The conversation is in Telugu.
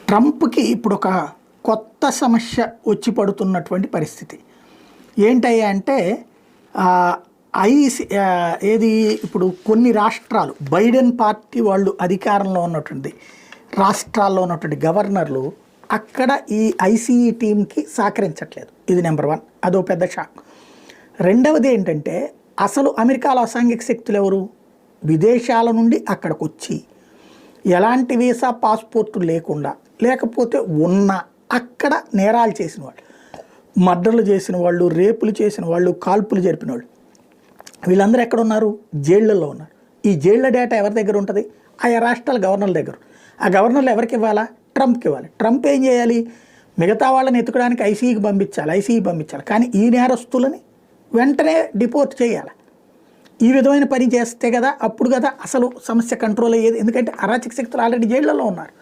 ట్రంప్కి ఇప్పుడు ఒక కొత్త సమస్య వచ్చి పడుతున్నటువంటి పరిస్థితి ఏంటయ్యా అంటే ఏది ఇప్పుడు కొన్ని రాష్ట్రాలు బైడెన్ పార్టీ వాళ్ళు అధికారంలో ఉన్నటువంటి రాష్ట్రాల్లో ఉన్నటువంటి గవర్నర్లు అక్కడ ఈ ఐసీఈ టీంకి సహకరించట్లేదు. ఇది నెంబర్ 1. అదో పెద్ద షాక్. రెండవది ఏంటంటే అసలు అమెరికాలో అసాంఘిక శక్తులు ఎవరు? విదేశాల నుండి అక్కడికి వచ్చి ఎలాంటి వీసా పాస్పోర్టు లేకుండా లేకపోతే ఉన్న అక్కడ నేరాలు చేసిన వాళ్ళు, మర్డర్లు చేసిన వాళ్ళు, రేపులు చేసిన వాళ్ళు, కాల్పులు జరిపిన వాళ్ళు, వీళ్ళందరూ ఎక్కడ ఉన్నారు? జైళ్ళల్లో ఉన్నారు. ఈ జైళ్ళ డేటా ఎవరి దగ్గర ఉంటుంది? ఆయా రాష్ట్రాల గవర్నర్ల దగ్గర. ఆ గవర్నర్లు ఎవరికి ఇవ్వాలా? ట్రంప్కి ఇవ్వాలి. ట్రంప్ ఏం చేయాలి? మిగతా వాళ్ళని ఎత్తుకోవడానికి ఐసీఈకి పంపించాలి. కానీ ఈ నేరస్తులని వెంటనే డిపోర్ట్ చేయాలి. ఈ విధమైన పని చేస్తే కదా అప్పుడు కదా అసలు సమస్య కంట్రోల్ అయ్యేది. ఎందుకంటే అరాచక శక్తులు ఆల్రెడీ జైళ్ళలో ఉన్నారు.